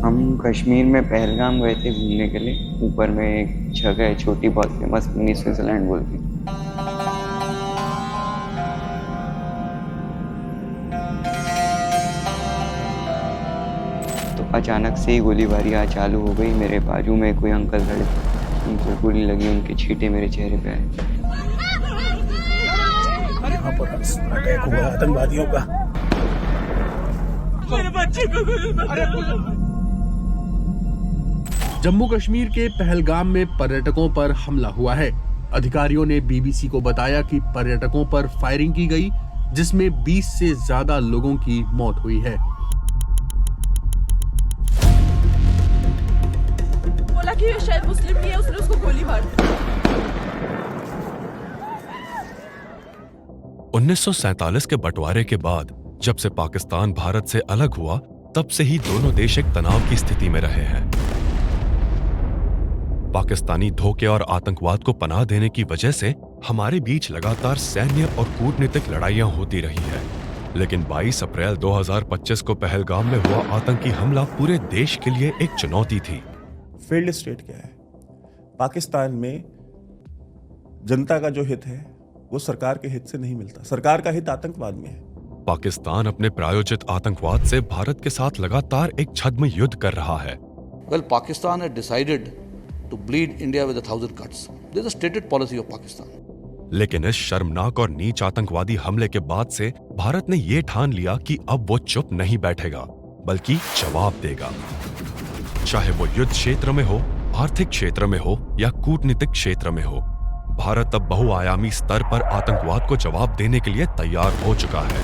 हम कश्मीर में पहलगाम गए थे घूमने के लिए। ऊपर में एक जगह है छोटी, बहुत फेमस, मिनी स्विट्जरलैंड बोलती है। तो अचानक से ही गोलीबारी आज चालू हो गई। मेरे बाजू में कोई अंकल खड़े थे, उनको गोली लगी, उनके छींटे मेरे चेहरे पे आए। यहाँ पर अटैक हुआ आतंकवादियों का। मेरे बच्चे को जम्मू कश्मीर के पहलगाम में पर्यटकों पर हमला हुआ है। अधिकारियों ने बीबीसी को बताया कि पर्यटकों पर फायरिंग की गई, जिसमें 20 से ज्यादा लोगों की मौत हुई है। बोला कि शायद मुस्लिम नहीं है, उसने उसको गोली मार दी। 1947 के बंटवारे के बाद जब से पाकिस्तान भारत से अलग हुआ, तब से ही दोनों देश एक तनाव की स्थिति में रहे हैं। पाकिस्तानी धोखे और आतंकवाद को पनाह देने की वजह से हमारे बीच लगातार सैन्य और कूटनीतिक लड़ाइयां होती रही है। लेकिन 22 अप्रैल 2025 को पहलगाम में हुआ आतंकी हमला पूरे देश के लिए एक चुनौती थी। फेल्ड स्टेट क्या है? पाकिस्तान में जनता का जो हित है वो सरकार के हित से नहीं मिलता। सरकार का हित आतंकवाद में है। पाकिस्तान अपने प्रायोजित आतंकवाद से भारत के साथ लगातार एक छद्म युद्ध कर रहा है। Well, Pakistan had decided to bleed India with 1,000 cuts. This is a stated policy of Pakistan. लेकिन इस शर्मनाक और नीच आतंकवादी हमले के बाद से भारत ने ये ठान लिया कि अब वो चुप नहीं बैठेगा, बल्कि जवाब देगा। चाहे वो युद्ध क्षेत्र में हो, आर्थिक क्षेत्र में हो या कूटनीतिक क्षेत्र में हो, भारत अब बहुआयामी स्तर पर आतंकवाद को जवाब देने के लिए तैयार हो चुका है।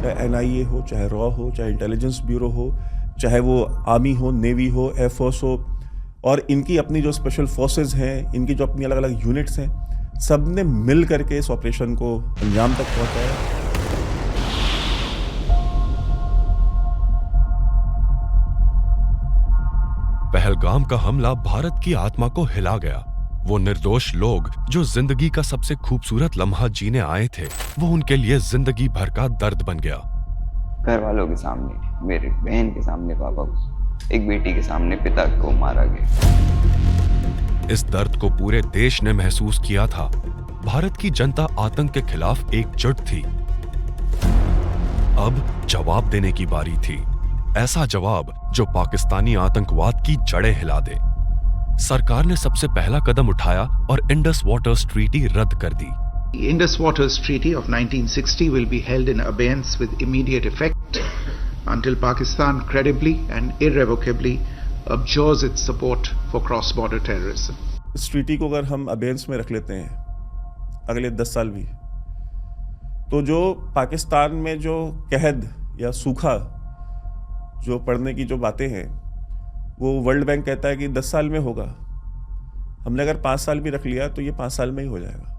चाहे NIA हो, चाहे रॉ हो, चाहे इंटेलिजेंस ब्यूरो हो, चाहे वो आर्मी हो, नेवी हो, एयरफोर्स हो, और इनकी अपनी जो स्पेशल फोर्सेस हैं, इनकी जो अपनी अलग अलग यूनिट्स हैं, सब ने मिल करके इस ऑपरेशन को अंजाम तक पहुंचाया। पहलगाम का हमला भारत की आत्मा को हिला गया। वो निर्दोष लोग जो जिंदगी का सबसे खूबसूरत लम्हा जीने आए थे, वो उनके लिए जिंदगी भर का दर्द बन गया। घर वालों के सामने, मेरे बहन के सामने पापा को, एक बेटी के सामने पिता को मारा गया। इस दर्द को पूरे देश ने महसूस किया था। भारत की जनता आतंक के खिलाफ एकजुट थी। अब जवाब देने की बारी थी। ऐसा जवाब जो पाकिस्तानी आतंकवाद की जड़ें हिला दे। सरकार ने सबसे पहला कदम उठाया और इंडस वाटर्स ट्रीटी रद्द कर दी। The Indus Waters Treaty of 1960 will be held in abeyance with immediate effect until Pakistan credibly and irrevocably abjures its support for cross-border terrorism. इस ट्रीटी को अगर हम अबेंस में रख लेते हैं अगले 10 साल भी, तो जो पाकिस्तान में जो कहद या सूखा जो पड़ने की जो बातें हैं, वो वर्ल्ड बैंक कहता है कि 10 साल में होगा। हमने अगर 5 साल भी रख लिया तो ये 5 साल में ही हो जाएगा।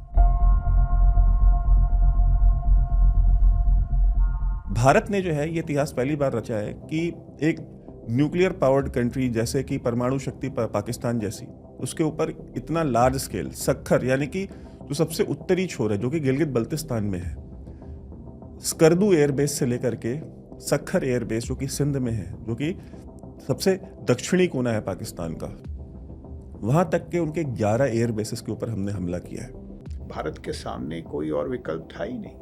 भारत ने जो है ये इतिहास पहली बार रचा है कि एक न्यूक्लियर पावर्ड कंट्री जैसे कि परमाणु शक्ति पाकिस्तान जैसी, उसके ऊपर इतना लार्ज स्केल सक्खर, यानी कि जो सबसे उत्तरी छोर है जो कि गिलगित बल्तिस्तान में है, स्कर्दू एयरबेस से लेकर के सक्खर एयरबेस जो कि सिंध में है, जो कि सबसे दक्षिणी कोना है पाकिस्तान का, वहां तक के उनके 11 एयरबेसेस के ऊपर हमने हमला किया है। भारत के सामने कोई और विकल्प था ही नहीं।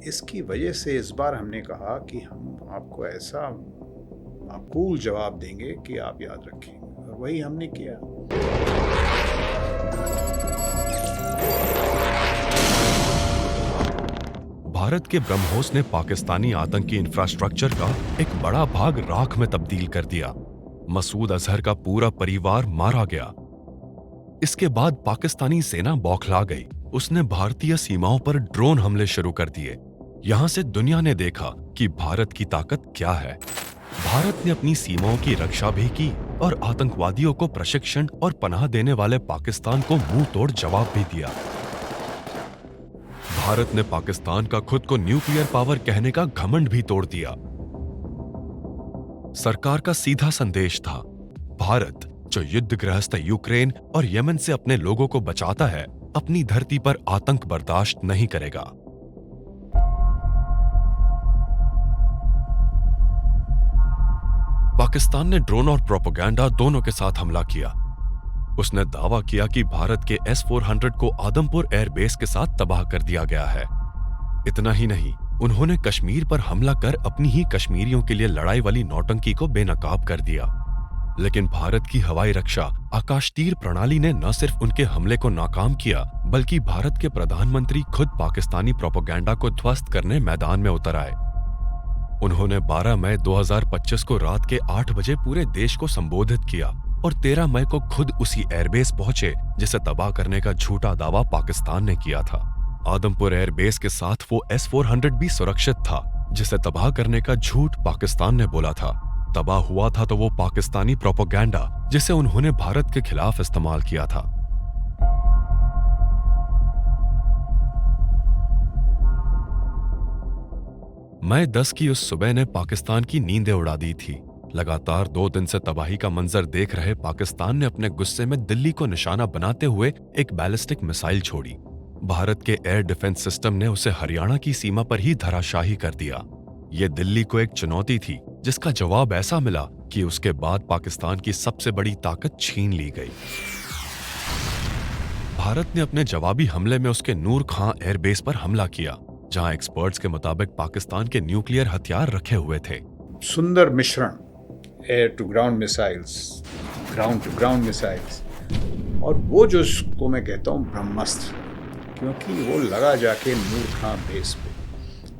इसकी वजह से इस बार हमने कहा कि हम आपको ऐसा माकूल जवाब देंगे कि आप याद रखें, और वही हमने किया। भारत के ब्रह्मोस ने पाकिस्तानी आतंकी इंफ्रास्ट्रक्चर का एक बड़ा भाग राख में तब्दील कर दिया। मसूद अजहर का पूरा परिवार मारा गया। इसके बाद पाकिस्तानी सेना बौखला गई। उसने भारतीय सीमाओं पर ड्रोन हमले शुरू कर दिए। यहां से दुनिया ने देखा कि भारत की ताकत क्या है। भारत ने अपनी सीमाओं की रक्षा भी की और आतंकवादियों को प्रशिक्षण और पनाह देने वाले पाकिस्तान को मुंह तोड़ जवाब भी दिया। भारत ने पाकिस्तान का खुद को न्यूक्लियर पावर कहने का घमंड भी तोड़ दिया। सरकार का सीधा संदेश था, भारत जो युद्धग्रस्त यूक्रेन और यमन से अपने लोगों को बचाता है, अपनी धरती पर आतंक बर्दाश्त नहीं करेगा। पाकिस्तान ने ड्रोन और प्रोपेगेंडा दोनों के साथ हमला किया। उसने दावा किया कि भारत के S-400 को आदमपुर एयरबेस के साथ तबाह कर दिया गया है। इतना ही नहीं, उन्होंने कश्मीर पर हमला कर अपनी ही कश्मीरियों के लिए लड़ाई वाली नौटंकी को बेनकाब कर दिया। लेकिन भारत की हवाई रक्षा आकाश तीर प्रणाली ने न सिर्फ उनके हमले को नाकाम किया, बल्कि भारत के प्रधानमंत्री खुद पाकिस्तानी प्रोपेगेंडा को ध्वस्त करने मैदान में उतर आए। उन्होंने 12 मई 2025 को रात के 8 बजे पूरे देश को संबोधित किया और 13 मई को खुद उसी एयरबेस पहुंचे जिसे तबाह करने का झूठा दावा पाकिस्तान ने किया था। आदमपुर एयरबेस के साथ वो S-400 भी सुरक्षित था जिसे तबाह करने का झूठ पाकिस्तान ने बोला था। तबाह हुआ था तो वो पाकिस्तानी प्रोपेगेंडा जिसे उन्होंने भारत के खिलाफ इस्तेमाल किया था। मई 10 की उस सुबह ने पाकिस्तान की नींदें उड़ा दी थी। लगातार 2 दिन से तबाही का मंजर देख रहे पाकिस्तान ने अपने गुस्से में दिल्ली को निशाना बनाते हुए एक बैलिस्टिक मिसाइल छोड़ी। भारत के एयर डिफेंस सिस्टम ने उसे हरियाणा की सीमा पर ही धराशाही कर दिया। ये दिल्ली को एक चुनौती थी जिसका जवाब ऐसा मिला कि उसके बाद पाकिस्तान की सबसे बड़ी ताकत छीन ली गई। भारत ने अपने जवाबी हमले में उसके नूर खां एयरबेस पर हमला किया, जहां एक्सपर्ट्स के मुताबिक पाकिस्तान के न्यूक्लियर हथियार रखे हुए थे। सुंदर मिश्रण, air to ground missiles, ground to ground missiles, और वो जो उसको मैं कहता हूँ ब्रह्मास्त्र, क्योंकि वो लगा जाके नूर खां बेस पे,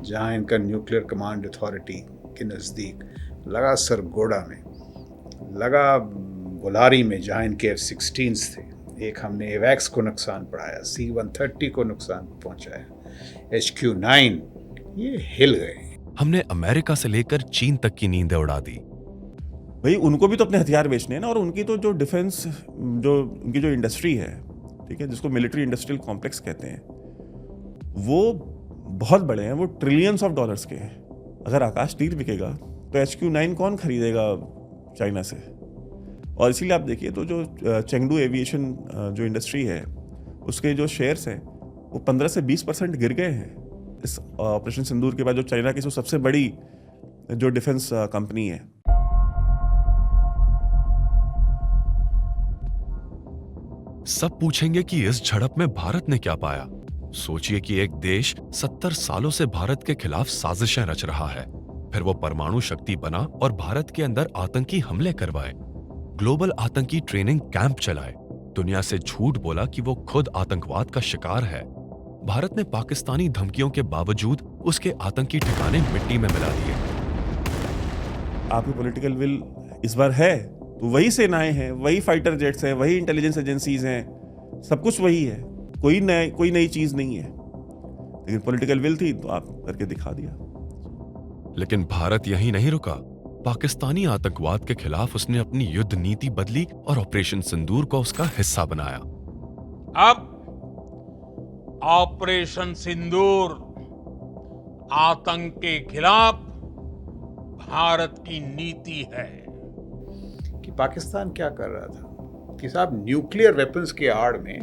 जहाँ इनका न्यूक्लियर कमांड अथॉरिटी के नज़दीक, लगा सरगोड़ा में, लगा बुलारी में जहाँ इनके F-16s थे। एक हमने एवैक्स को नुकसान पहुँचाया, C-130 को नुकसान पहुँचाया, HQ-9, ये हिल गए। हमने अमेरिका से लेकर चीन तक की नींदें उड़ा दी। भाई उनको भी तो अपने हथियार बेचने हैं ना, और उनकी तो जो डिफेंस, जो उनकी जो इंडस्ट्री है, ठीक है, जिसको मिलिट्री इंडस्ट्रियल कॉम्प्लेक्स कहते हैं, वो बहुत बड़े हैं, वो ट्रिलियंस ऑफ डॉलर्स के हैं। अगर आकाश तीर बिकेगा तो HQ-9 कौन खरीदेगा चाइना से? और इसीलिए आप देखिए तो जो चेंगडू एविएशन जो इंडस्ट्री है, उसके जो शेयर्स हैं वो 15 से 20% गिर गए हैं इस ऑपरेशन सिंदूर के बाद, जो चाइना की जो सबसे बड़ी जो डिफेंस कंपनी है। सब पूछेंगे कि इस झड़प में भारत ने क्या पाया। सोचिए कि एक देश 70 सालों से भारत के खिलाफ साजिशें रच रहा है, फिर वो परमाणु शक्ति बना और भारत के अंदर आतंकी हमले करवाए, ग्लोबल आतंकी ट्रेनिंग कैंप चलाए, दुनिया से झूठ बोला कि वो खुद आतंकवाद का शिकार है। भारत ने पाकिस्तानी धमकियों के बावजूद उसके आतंकी ठिकाने मिट्टी में मिला दिए। आपकी पॉलिटिकल विल इस बार है तो वही सेनाएं हैं, वही फाइटर जेट्स हैं, वही इंटेलिजेंस एजेंसीज हैं, सब कुछ वही है, कोई नई चीज नहीं है। लेकिन पॉलिटिकल विल थी तो आप करके दिखा दिया। लेकिन भारत यहीं नहीं रुका। पाकिस्तानी आतंकवाद के खिलाफ उसने अपनी युद्ध नीति बदली और ऑपरेशन सिंदूर को उसका हिस्सा बनाया। अब ऑपरेशन सिंदूर आतंक के खिलाफ भारत की नीति है। कि पाकिस्तान क्या कर रहा था कि साहब न्यूक्लियर वेपन्स के आड़ में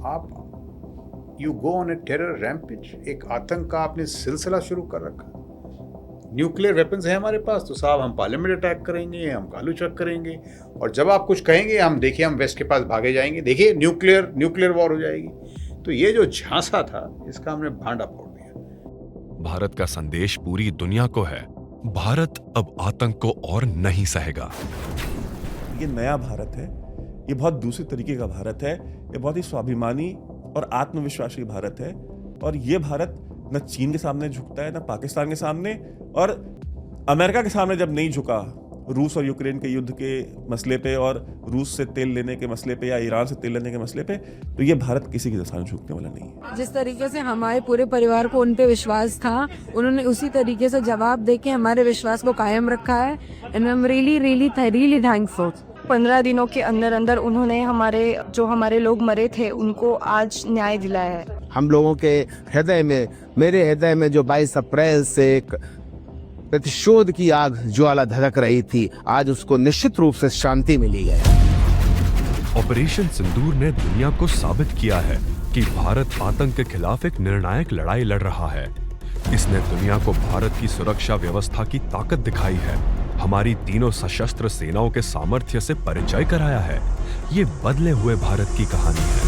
आप you go on A terror rampage, एक आतंक का आपने सिलसिला शुरू कर रखा। न्यूक्लियर वेपन्स है हमारे पास तो साहब हम पार्लियामेंट अटैक करेंगे, हम कालू चक करेंगे, और जब आप कुछ कहेंगे हम देखिए हम वेस्ट के पास भागे जाएंगे, देखिए न्यूक्लियर वॉर हो जाएगी। तो ये जो झांसा था इसका हमने भांडा फोड़ दिया। भारत का संदेश पूरी दुनिया को है, भारत अब आतंक को और नहीं सहेगा। ये नया भारत है, ये बहुत दूसरे तरीके का भारत है, ये बहुत ही स्वाभिमानी और आत्मविश्वासी भारत है। और ये भारत न चीन के सामने झुकता है, न पाकिस्तान के सामने, और अमेरिका के सामने जब नहीं झुका रूस और यूक्रेन के युद्ध के मसले पे, और रूस से तेल लेने के मसले पे, या ईरान से तेल लेने के मसले पे, तो ये भारत किसी के सामने झुकने वाला नहीं है। जिस तरीके से हमारे पूरे परिवार को उन पे विश्वास था, उन्होंने उसी तरीके से जवाब देके हमारे विश्वास को कायम रखा है। And I am really thankful. 15 दिनों के अंदर अंदर उन्होंने हमारे लोग मरे थे उनको आज न्याय दिलाया है। हम लोगों के हृदय में, मेरे हृदय में जो 22 अप्रैल से एक प्रतिशोध की आग ज्वाला धधक रही थी, आज उसको निश्चित रूप से शांति मिली है। ऑपरेशन सिंदूर ने दुनिया को साबित किया है कि भारत आतंक के खिलाफ एक निर्णायक लड़ाई लड़ रहा है। इसने दुनिया को भारत की सुरक्षा व्यवस्था की ताकत दिखाई है हमारी तीनों सशस्त्र सेनाओं के सामर्थ्य से परिचय कराया है। ये बदले हुए भारत की कहानी है।